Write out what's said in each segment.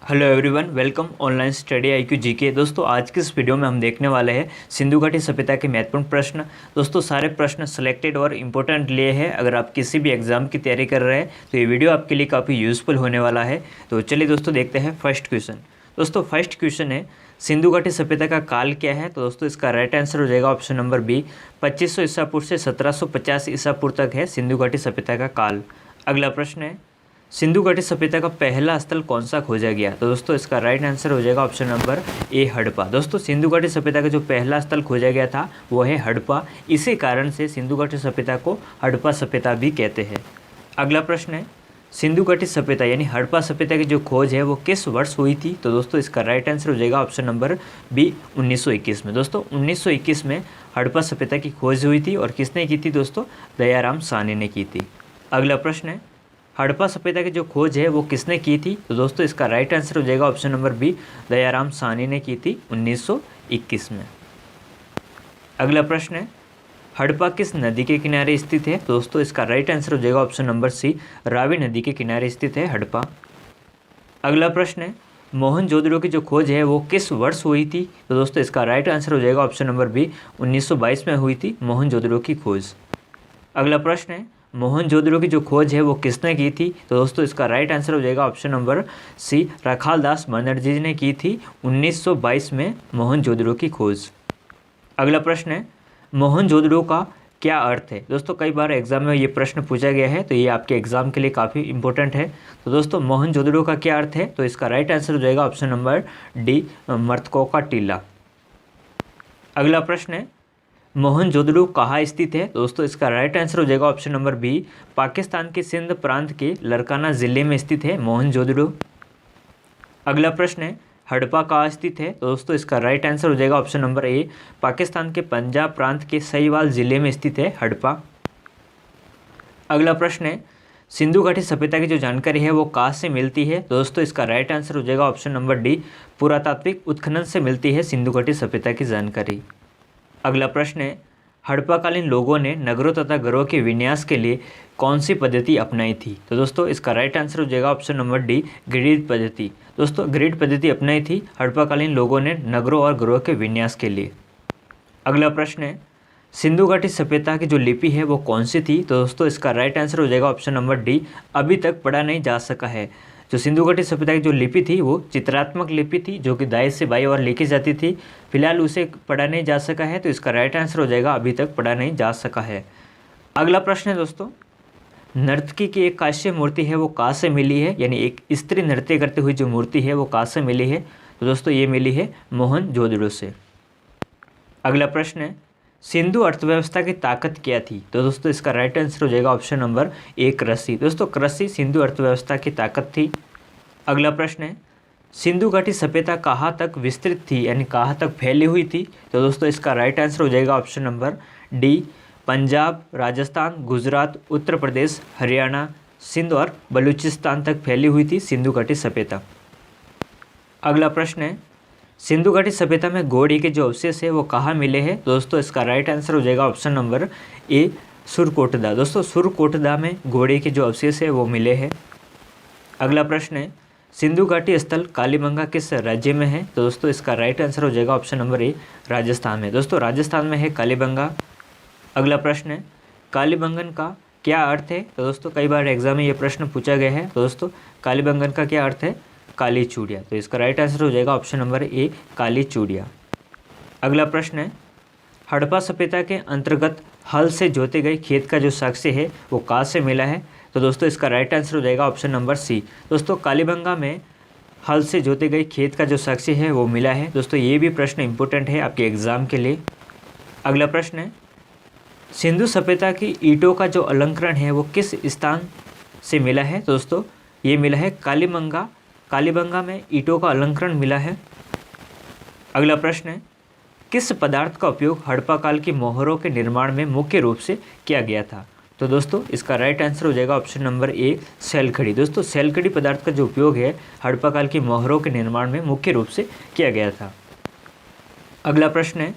Hello everyone, welcome online study IQ GK. दोस्तों आज की इस वीडियो में हम देखने वाले हैं सिंधु घाटी सभ्यता के महत्वपूर्ण प्रश्न। दोस्तों सारे प्रश्न सिलेक्टेड और इम्पोर्टेंट लिए हैं। अगर आप किसी भी एग्जाम की तैयारी कर रहे हैं तो ये वीडियो आपके लिए काफ़ी यूज़फुल होने वाला है। तो चलिए दोस्तों देखते हैं फर्स्ट क्वेश्चन। दोस्तों फर्स्ट क्वेश्चन है, सिंधु घाटी सभ्यता का काल क्या है? तो दोस्तों इसका राइट आंसर हो जाएगा ऑप्शन नंबर बी, 2500 ईसा पूर्व से 1750 ईसा पूर्व तक है सिंधु घाटी सभ्यता का काल। अगला प्रश्न है, सिंधु घाटी सभ्यता का पहला स्थल कौन सा खोजा गया? तो दोस्तों इसका राइट आंसर हो जाएगा ऑप्शन नंबर ए, हड़प्पा। दोस्तों सिंधु घाटी सभ्यता का जो पहला स्थल खोजा गया था वो है हड़प्पा। इसी कारण से सिंधु घाटी सभ्यता को हड़प्पा सभ्यता भी कहते हैं। अगला प्रश्न है, सिंधु घाटी सभ्यता यानी हड़प्पा सभ्यता की जो खोज है वो किस वर्ष हुई थी? तो दोस्तों इसका राइट आंसर हो जाएगा ऑप्शन नंबर बी, 1921 में। दोस्तों 1921 में हड़प्पा सभ्यता की खोज हुई थी और किसने की थी? दोस्तों दयाराम साहनी ने की थी। अगला प्रश्न है, हड़प्पा सभ्यता की जो खोज है वो किसने की थी? तो दोस्तों इसका राइट आंसर हो जाएगा option number B, Dayaram Sahni ने की थी 1921 में। अगला प्रश्न है, हड़प्पा किस नदी के किनारे स्थित है? दोस्तों इसका राइट आंसर हो जाएगा ऑप्शन नंबर सी, रावी नदी के किनारे स्थित है हड़प्पा। अगला प्रश्न है, मोहनजोदड़ो की जो खोज है वो किस वर्ष हुई थी? तो दोस्तों इसका राइट आंसर हो जाएगा ऑप्शन नंबर बी, 1922 में हुई थी मोहनजोदड़ो की खोज। अगला प्रश्न है, मोहनजोदड़ो की जो खोज है वो किसने की थी? तो दोस्तों इसका राइट आंसर हो जाएगा option number C, Rakhaldas Banerjee ने की थी 1922 में मोहनजोदड़ो की खोज। अगला प्रश्न है, मोहनजोदड़ो का क्या अर्थ है? दोस्तों कई बार एग्जाम में ये प्रश्न पूछा गया है, तो ये आपके एग्जाम के लिए काफ़ी इंपॉर्टेंट है। तो दोस्तों मोहनजोदड़ो का क्या अर्थ है? तो इसका राइट आंसर हो जाएगा ऑप्शन नंबर डी, मर्तकों का टीला। अगला प्रश्न है, मोहनजोदड़ो कहाँ स्थित है? दोस्तों इसका राइट आंसर हो जाएगा ऑप्शन नंबर बी, पाकिस्तान के सिंध प्रांत के लरकाना ज़िले में स्थित है मोहनजोदड़ो। अगला प्रश्न है, हड़प्पा कहाँ स्थित है? दोस्तों इसका राइट आंसर हो जाएगा ऑप्शन नंबर ए, पाकिस्तान के पंजाब प्रांत के सहीवाल ज़िले में स्थित है हड़प्पा। अगला प्रश्न है, सिंधु घाटी सभ्यता की जो जानकारी है वो कहाँ से मिलती है? दोस्तों इसका राइट आंसर हो जाएगा ऑप्शन नंबर डी, पुरातात्विक उत्खनन से मिलती है सिंधु घाटी सभ्यता की जानकारी। अगला प्रश्न है, हड़प्पाकालीन लोगों ने नगरों तथा घरों के विन्यास के लिए कौन सी पद्धति अपनाई थी? तो दोस्तों इसका राइट आंसर हो जाएगा ऑप्शन नंबर डी, ग्रिड पद्धति। दोस्तों ग्रिड पद्धति अपनाई थी हड़प्पाकालीन लोगों ने नगरों और घरों के विन्यास के लिए। अगला प्रश्न है, सिंधु घाटी सभ्यता की जो लिपि है वो कौन सी थी? तो दोस्तों इसका राइट आंसर हो जाएगा ऑप्शन नंबर डी, अभी तक पढ़ा नहीं जा सका है। जो सिंधु घाटी सभ्यता की जो लिपि थी वो चित्रात्मक लिपि थी, जो कि दाएं से बाईं ओर लिखी जाती थी। फिलहाल उसे पढ़ा नहीं जा सका है, तो इसका राइट आंसर हो जाएगा अभी तक पढ़ा नहीं जा सका है। अगला प्रश्न है दोस्तों, नर्तकी की एक कांस्य मूर्ति है वो कहाँ से मिली है? यानी एक स्त्री नृत्य करते हुई जो मूर्ति है वो कहाँ से मिली है? तो दोस्तों ये मिली है मोहनजोदड़ो से। अगला प्रश्न है, सिंधु अर्थव्यवस्था की ताकत क्या थी? तो दोस्तों इसका राइट आंसर हो जाएगा ऑप्शन नंबर ए, कृषि। दोस्तों कृषि सिंधु अर्थव्यवस्था की ताकत थी। अगला प्रश्न है, सिंधु घाटी सभ्यता कहाँ तक विस्तृत थी यानी कहाँ तक फैली हुई थी? तो दोस्तों इसका राइट आंसर हो जाएगा option number D, Punjab, Rajasthan, Gujarat, Uttar Pradesh, Haryana, Sindh और बलूचिस्तान तक फैली हुई थी सिंधु घाटी सभ्यता। अगला प्रश्न है, सिंधु घाटी सभ्यता में घोड़े के जो अवशेष है वो कहाँ मिले हैं? दोस्तों इसका राइट आंसर हो जाएगा ऑप्शन नंबर ए, सुरकोटदा। दोस्तों सुरकोटदा में घोड़े के जो अवशेष है वो मिले हैं। अगला प्रश्न है, सिंधु घाटी स्थल कालीबंगा किस राज्य में है? तो दोस्तों इसका राइट आंसर हो जाएगा ऑप्शन नंबर ए, राजस्थान में। दोस्तों राजस्थान में है कालीबंगा। अगला प्रश्न है, कालीबंगन का क्या अर्थ है? तो दोस्तों कई बार एग्जाम में ये प्रश्न पूछा गया है। तो दोस्तों कालीबंगन का क्या अर्थ है? काली चूड़िया। तो इसका राइट आंसर हो जाएगा ऑप्शन नंबर ए, काली चूड़िया। अगला प्रश्न है, हड़प्पा सभ्यता के अंतर्गत हल से जोते गए खेत का जो साक्ष्य है वो कहाँ से मिला है? तो दोस्तों इसका राइट आंसर हो जाएगा ऑप्शन नंबर सी। दोस्तों कालीबंगा में हल से जोते गए खेत का जो साक्ष्य है वो मिला है। दोस्तों ये भी प्रश्न इंपॉर्टेंट है आपके एग्जाम के लिए। अगला प्रश्न है, सिंधु सभ्यता की ईंटों का जो अलंकरण है वो किस स्थान से मिला है? तो दोस्तों ये मिला है कालीबंगा में ईंटों का अलंकरण मिला है। अगला प्रश्न है, किस पदार्थ का उपयोग हड़प्पा काल की मोहरों के निर्माण में मुख्य रूप से किया गया था? तो दोस्तों इसका राइट आंसर हो जाएगा ऑप्शन नंबर ए, सैलखड़ी। दोस्तों सैलखड़ी पदार्थ का जो उपयोग है हड़प्पा काल की मोहरों के निर्माण में मुख्य रूप से किया गया था। अगला प्रश्न है,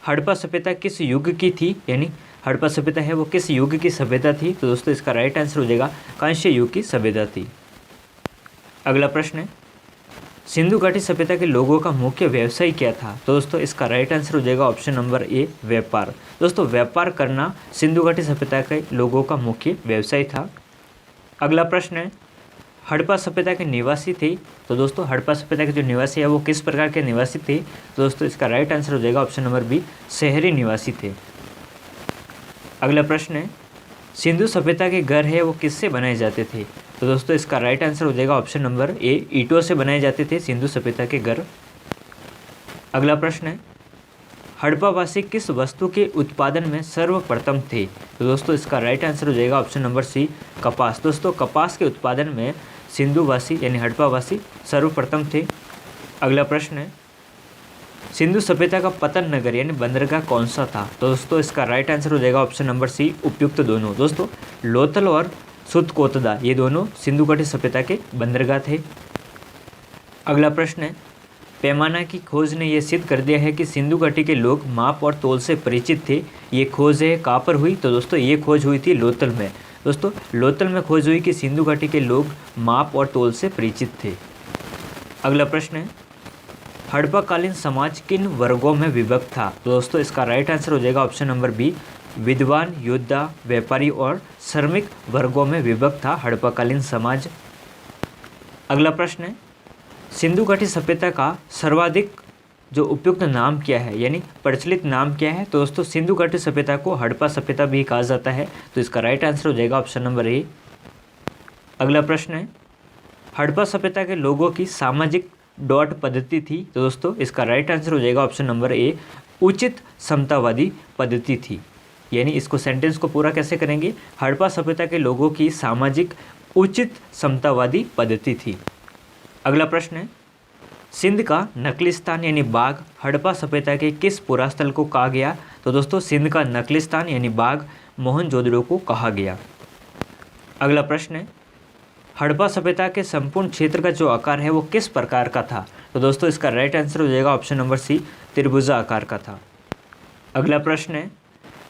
हड़प्पा सभ्यता किस युग की थी? यानी हड़प्पा सभ्यता है वो किस युग की सभ्यता थी? तो दोस्तों इसका राइट आंसर हो जाएगा कांस्य युग की सभ्यता थी। अगला प्रश्न है, सिंधु घाटी सभ्यता के लोगों का मुख्य व्यवसाय क्या था? तो दोस्तों इसका राइट आंसर हो जाएगा ऑप्शन नंबर ए, व्यापार। दोस्तों व्यापार करना सिंधु घाटी सभ्यता के लोगों का मुख्य व्यवसाय था। अगला प्रश्न है, हड़प्पा सभ्यता के निवासी थे। तो दोस्तों हड़प्पा सभ्यता के जो निवासी है वो किस प्रकार के निवासी थे? तो दोस्तों इसका राइट आंसर हो जाएगा ऑप्शन नंबर बी, शहरी निवासी थे। अगला प्रश्न है, सिंधु सभ्यता के घर है वो किससे बनाए जाते थे? तो दोस्तों इसका राइट आंसर हो जाएगा ऑप्शन नंबर ए, ईंटों से बनाए जाते थे सिंधु सभ्यता के घर। अगला प्रश्न है, हड़प्पावासी किस वस्तु के उत्पादन में सर्वप्रथम थे? तो दोस्तों इसका राइट आंसर हो जाएगा ऑप्शन नंबर सी, कपास। दोस्तों कपास के उत्पादन में सिंधुवासी यानी हड़प्पावासी सर्वप्रथम थे। अगला प्रश्न है, सिंधु सभ्यता का पतन नगर यानी बंदरगाह कौन सा था? तो दोस्तों इसका राइट आंसर हो जाएगा ऑप्शन नंबर सी, उपयुक्त दोनों। दोस्तों लोथल और सुतकोतदा ये दोनों सिंधु घाटी सभ्यता के बंदरगाह थे। अगला प्रश्न है, पैमाना की खोज ने यह सिद्ध कर दिया है कि सिंधु घाटी के लोग माप और तोल से परिचित थे। ये खोज है कहाँ पर हुई? तो दोस्तों ये खोज हुई थी लोथल में। दोस्तों लोथल में खोज हुई कि सिंधु घाटी के लोग माप और तोल से परिचित थे। अगला प्रश्न है, हड़प्पाकालीन समाज किन वर्गों में विभक्त था? तो दोस्तों इसका राइट आंसर हो जाएगा ऑप्शन नंबर बी, विद्वान, योद्धा, व्यापारी और श्रमिक वर्गों में विभक्त था हड़प्पाकालीन समाज। अगला प्रश्न है, सिंधु घाटी सभ्यता का सर्वाधिक जो उपयुक्त नाम क्या है यानी प्रचलित नाम क्या है? तो दोस्तों सिंधु घाटी सभ्यता को हड़प्पा सभ्यता भी कहा जाता है। तो इसका राइट आंसर हो जाएगा ऑप्शन नंबर ए। अगला प्रश्न है, हड़प्पा सभ्यता के लोगों की सामाजिक डॉट पद्धति थी। तो दोस्तों इसका राइट आंसर हो जाएगा ऑप्शन नंबर ए, उचित समतावादी पद्धति थी। यानी इसको सेंटेंस को पूरा कैसे करेंगे? हड़प्पा सभ्यता के लोगों की सामाजिक उचित समतावादी पद्धति थी। अगला प्रश्न है, सिंध का नकलिस्तान यानी बाघ हड़प्पा सभ्यता के किस पुरास्थल को कहा गया? तो दोस्तों सिंध का नकलिस्तान यानी बाघ मोहनजोदड़ो को कहा गया। अगला प्रश्न है, हड़प्पा सभ्यता के संपूर्ण क्षेत्र का जो आकार है वो किस प्रकार का था? तो दोस्तों इसका राइट आंसर हो जाएगा ऑप्शन नंबर सी, त्रिभुजा आकार का था। अगला प्रश्न है,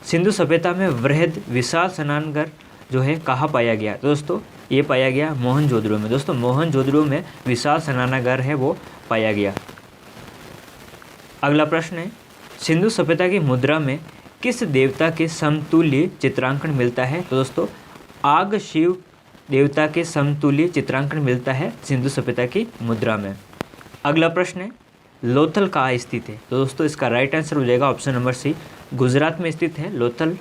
सिंधु सभ्यता में वृहद विशाल स्नानघर जो है कहाँ पाया गया? तो दोस्तों ये पाया गया मोहनजोदड़ो में। दोस्तों मोहनजोदड़ो में विशाल स्नानागार है वो पाया गया। अगला प्रश्न है, सिंधु सभ्यता की मुद्रा में किस देवता के समतुल्य चित्रांकन मिलता है? तो दोस्तों आग शिव देवता के समतुल्य चित्रांकन मिलता है सिंधु सभ्यता की मुद्रा में। अगला प्रश्न है, लोथल कहाँ स्थित है? तो दोस्तों इसका राइट आंसर हो जाएगा ऑप्शन नंबर सी, गुजरात में स्थित है लोथल।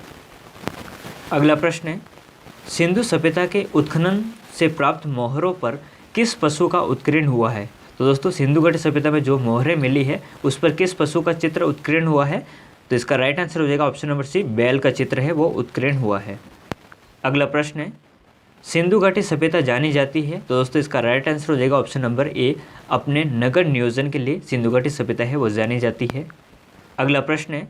अगला प्रश्न है, सिंधु सभ्यता के उत्खनन से प्राप्त मोहरों पर किस पशु का उत्कीर्ण हुआ है? तो दोस्तों सिंधु घाटी सभ्यता में जो मोहरें मिली है उस पर किस पशु का चित्र उत्कीर्ण हुआ है? तो इसका राइट आंसर हो जाएगा ऑप्शन नंबर सी, बैल का चित्र है वो उत्कीर्ण हुआ है। अगला प्रश्न है, सिंधु घाटी सभ्यता जानी जाती है? तो दोस्तों इसका राइट आंसर हो जाएगा ऑप्शन नंबर ए, अपने नगर नियोजन के लिए सिंधु घाटी सभ्यता है वो जानी जाती है। अगला प्रश्न है,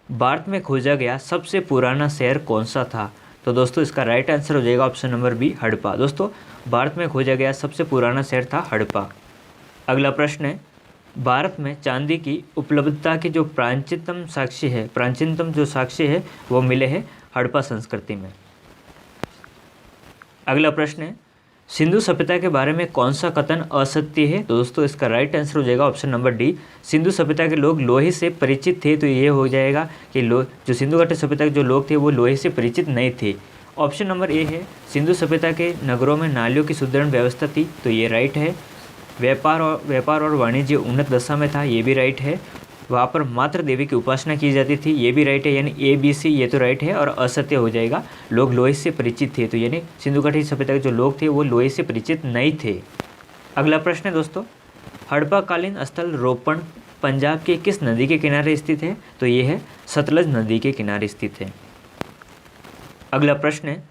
भारत में खोजा गया सबसे पुराना शहर कौन सा था? तो दोस्तों इसका राइट आंसर हो जाएगा ऑप्शन नंबर बी, हड़प्पा। दोस्तों भारत में खोजा गया सबसे पुराना शहर था हड़प्पा। अगला प्रश्न है, भारत में चांदी की उपलब्धता के जो प्राचीनतम साक्ष्य है वो मिले हैं हड़प्पा संस्कृति में। अगला प्रश्न है, सिंधु सभ्यता के बारे में कौन सा कथन असत्य है? तो दोस्तों इसका राइट आंसर हो जाएगा ऑप्शन नंबर डी, सिंधु सभ्यता के लोग लोहे से परिचित थे। तो ये हो जाएगा कि जो सिंधु घाटी सभ्यता के जो लोग थे वो लोहे से परिचित नहीं थे। ऑप्शन नंबर ए है, सिंधु सभ्यता के नगरों में नालियों की सुदृढ़ व्यवस्था थी। तो ये राइट है। व्यापार और वाणिज्य उन्नत दशा में था, ये भी राइट है। वहाँ पर मात्र देवी की उपासना की जाती थी, ये भी राइट है। यानी ए बी सी ये तो राइट है। और असत्य हो जाएगा, लोग लोहे से परिचित थे। तो यानी सिंधु घाटी सभ्यता के जो लोग थे वो लोहे से परिचित नहीं थे। अगला प्रश्न है दोस्तों, हड़प्पाकालीन स्थल रोपण पंजाब के किस नदी के किनारे स्थित है? तो ये है सतलज नदी के किनारे स्थित है। अगला प्रश्न है,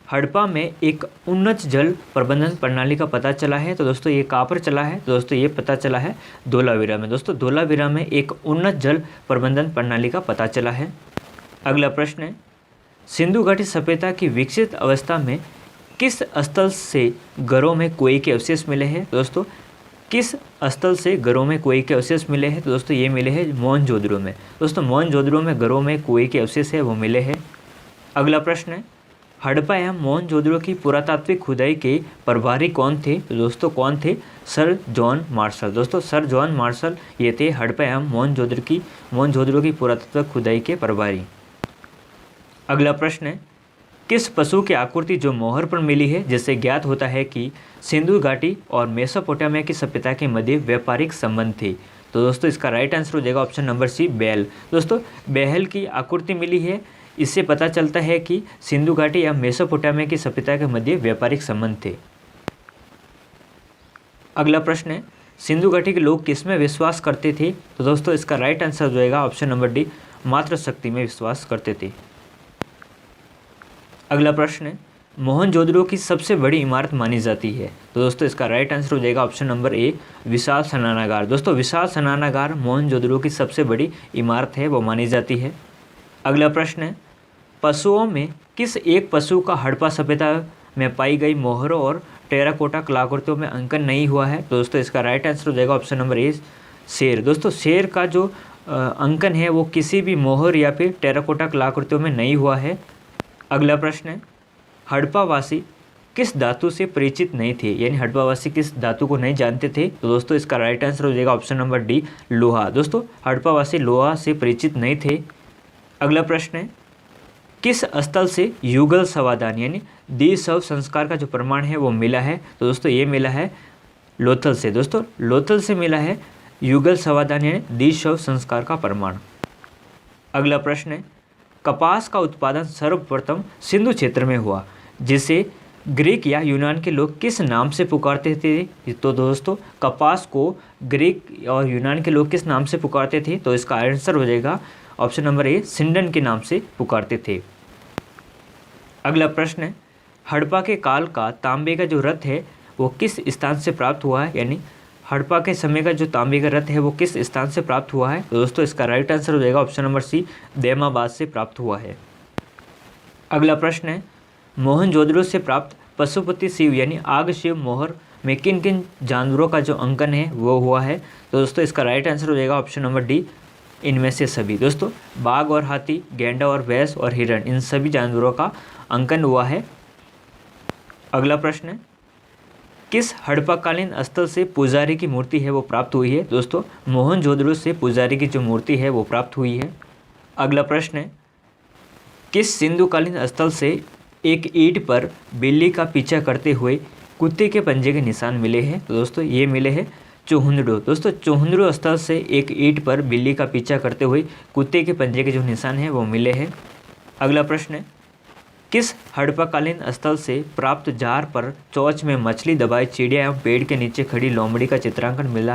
हड़प्पा में एक उन्नत जल प्रबंधन प्रणाली का पता चला है। तो दोस्तों ये कहाँ पर चला है? तो दोस्तों ये पता चला है धोलावीरा में। दोस्तों धोलावीरा में एक उन्नत जल प्रबंधन प्रणाली का पता चला है। अगला प्रश्न है, सिंधु घाटी सभ्यता की विकसित अवस्था में किस स्थल से घरों में कुएं के अवशेष मिले हैं? दोस्तों किस स्थल से घरों में कुएं के अवशेष मिले हैं? तो दोस्तों ये मिले हैं मोहनजोदड़ो में। दोस्तों मोहनजोदड़ो में घरों में कुएं के अवशेष है वो मिले हैं। अगला प्रश्न है, हड़प्पा एवं मोहनजोदड़ो की पुरातात्विक खुदाई के प्रभारी कौन थे? तो दोस्तों कौन थे? Sir John Marshall. दोस्तों सर जॉन मार्शल ये थे हड़प्पा एवं मोहनजोदड़ो की पुरातात्विक खुदाई के प्रभारी। अगला प्रश्न है, किस पशु की आकृति जो मोहर पर मिली है जिससे ज्ञात होता है कि सिंधु घाटी और मेसोपोटामिया की सभ्यता के मध्य व्यापारिक संबंध थे? तो दोस्तों इसका राइट आंसर हो जाएगा ऑप्शन नंबर सी, बैल। दोस्तों बैल की आकृति मिली है, इससे पता चलता है कि सिंधु घाटी या मेसोपोटामिया की सभ्यता के मध्य व्यापारिक संबंध थे। अगला प्रश्न है, सिंधु घाटी के लोग किसमें विश्वास करते थे? तो दोस्तों इसका राइट आंसर हो जाएगा ऑप्शन नंबर डी, मातृशक्ति में विश्वास करते थे। अगला प्रश्न है, मोहनजोदड़ो की सबसे बड़ी इमारत मानी जाती है? तो दोस्तों इसका राइट आंसर हो जाएगा ऑप्शन नंबर ए, विशाल स्नानागार। दोस्तों विशाल स्नानागार मोहनजोदड़ो की सबसे बड़ी इमारत है, वो मानी जाती है। अगला प्रश्न है, पशुओं में किस एक पशु का हड़प्पा सभ्यता में पाई गई मोहरों और टेराकोटा कलाकृतियों में अंकन नहीं हुआ है? तो दोस्तों इसका राइट आंसर हो जाएगा ऑप्शन नंबर ए, शेर। दोस्तों शेर का जो अंकन है वो किसी भी मोहर या फिर टेराकोटा कलाकृतियों में नहीं हुआ है। अगला प्रश्न है, हड़प्पावासी किस धातु से परिचित नहीं थे? यानी हड़प्पावासी किस धातु को नहीं जानते थे? तो दोस्तों इसका राइट आंसर हो जाएगा ऑप्शन नंबर डी, लोहा। दोस्तों हड़प्पावासी लोहा से परिचित नहीं थे। अगला प्रश्न है, किस स्थल से युगल समाधान यानी द्विशव संस्कार का जो प्रमाण है वो मिला है? तो दोस्तों ये मिला है लोथल से। दोस्तों लोथल से मिला है युगल समाधान यानी द्विशव संस्कार का प्रमाण। अगला प्रश्न है, कपास का उत्पादन सर्वप्रथम सिंधु क्षेत्र में हुआ, जिसे ग्रीक या यूनान के लोग किस नाम से पुकारते थे? तो दोस्तों कपास को ग्रीक और यूनान के लोग किस नाम से पुकारते थे? तो इसका आंसर हो जाएगा ऑप्शन नंबर ए, सिंडन के नाम से पुकारते थे। अगला प्रश्न है, हड़प्पा के काल का तांबे का जो रथ है वो किस स्थान से प्राप्त हुआ है? यानी हड़प्पा के समय का जो तांबे का रथ है वो किस स्थान से प्राप्त हुआ है? तो दोस्तों इसका राइट आंसर हो जाएगा ऑप्शन नंबर सी, दैमाबाद से प्राप्त हुआ है। अगला प्रश्न है, मोहनजोदड़ो से प्राप्त पशुपति शिव यानी आग शिव मोहर में किन किन जानवरों का जो अंकन है वो हुआ है? तो दोस्तों इसका राइट आंसर हो जाएगा ऑप्शन नंबर डी, इनमें से सभी। दोस्तों बाघ और हाथी, गेंडा और भैंस और हिरण, इन सभी जानवरों का अंकन हुआ है। अगला प्रश्न है, किस हड़प्पाकालीन स्थल से पुजारी की मूर्ति है वो प्राप्त हुई है? दोस्तों मोहनजोदड़ो से पुजारी की जो मूर्ति है वो प्राप्त हुई है। अगला प्रश्न है, किस सिंधुकालीन स्थल से एक ईंट पर बिल्ली का पीछा करते हुए कुत्ते के पंजे के निशान मिले हैं? तो दोस्तों ये मिले हैं चोहुंदड़ो। दोस्तों चोहुंदड़ो स्थल से एक ईंट पर बिल्ली का पीछा करते हुए कुत्ते के पंजे के जो निशान हैं वो मिले हैं। अगला प्रश्न है, किस हड़प्पाकालीन स्थल से प्राप्त जार पर चोंच में मछली दबाए चिड़िया एवं पेड़ के नीचे खड़ी लोमड़ी का चित्रांकन मिला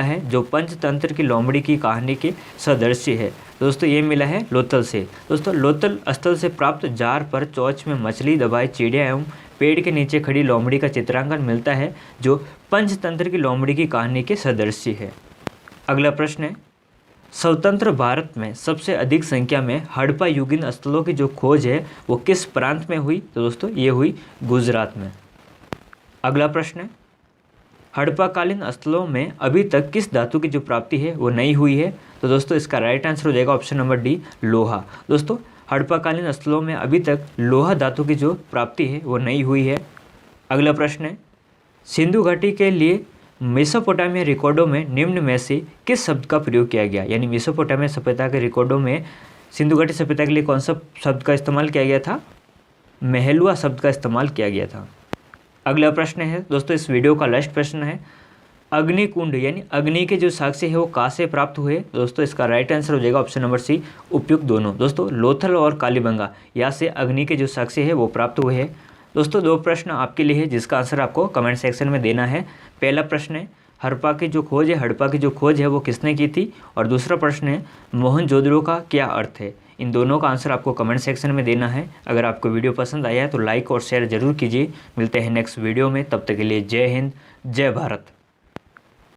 है जो पंचतंत्र की लोमड़ी की कहानी के सदृश्य है? दोस्तों ये मिला है लोथल से। दोस्तों लोथल स्थल से प्राप्त जार पर चोंच में मछली दबाए चिड़िया एवं पेड़ के नीचे खड़ी लोमड़ी का चित्रांकन मिलता है जो पंचतंत्र की लोमड़ी की कहानी के सदृश्य है। अगला प्रश्न है, स्वतंत्र भारत में सबसे अधिक संख्या में हड़प्पा युगीन स्थलों की जो खोज है वो किस प्रांत में हुई? तो दोस्तों ये हुई गुजरात में। अगला प्रश्न है, हड़प्पाकालीन स्थलों में अभी तक किस धातु की जो प्राप्ति है वो नहीं हुई है? तो दोस्तों इसका राइट आंसर हो जाएगा ऑप्शन नंबर डी, लोहा। दोस्तों हड़प्पाकालीन स्थलों में अभी तक लोहा धातु की जो प्राप्ति है वो नहीं हुई है। अगला प्रश्न है, सिंधु घाटी के लिए मेसोपोटामिया रिकॉर्डों में निम्न में से किस शब्द का प्रयोग किया गया? यानी मेसोपोटामिया सभ्यता के रिकॉर्डों में सिंधु घाटी सभ्यता के लिए कौन सा शब्द का इस्तेमाल किया गया था? महलुआ शब्द का इस्तेमाल किया गया था। अगला प्रश्न है दोस्तों, इस वीडियो का लास्ट प्रश्न है, अग्निकुंड यानी अग्नि के जो साक्ष्य है वो कहाँ से प्राप्त हुए? दोस्तों इसका राइट आंसर हो जाएगा ऑप्शन नंबर सी, उपयुक्त दोनों। दोस्तों लोथल और कालीबंगा यहाँ से अग्नि के जो साक्ष्य है वो प्राप्त हुए हैं। दोस्तों दो प्रश्न आपके लिए है जिसका आंसर आपको कमेंट सेक्शन में देना है। पहला प्रश्न है, हड़प्पा की जो खोज है वो किसने की थी? और दूसरा प्रश्न है, मोहनजोदड़ो का क्या अर्थ है? इन दोनों का आंसर आपको कमेंट सेक्शन में देना है। अगर आपको वीडियो पसंद आया है तो लाइक और शेयर जरूर कीजिए। मिलते हैं नेक्स्ट वीडियो में, तब तक के लिए जय हिंद, जय भारत।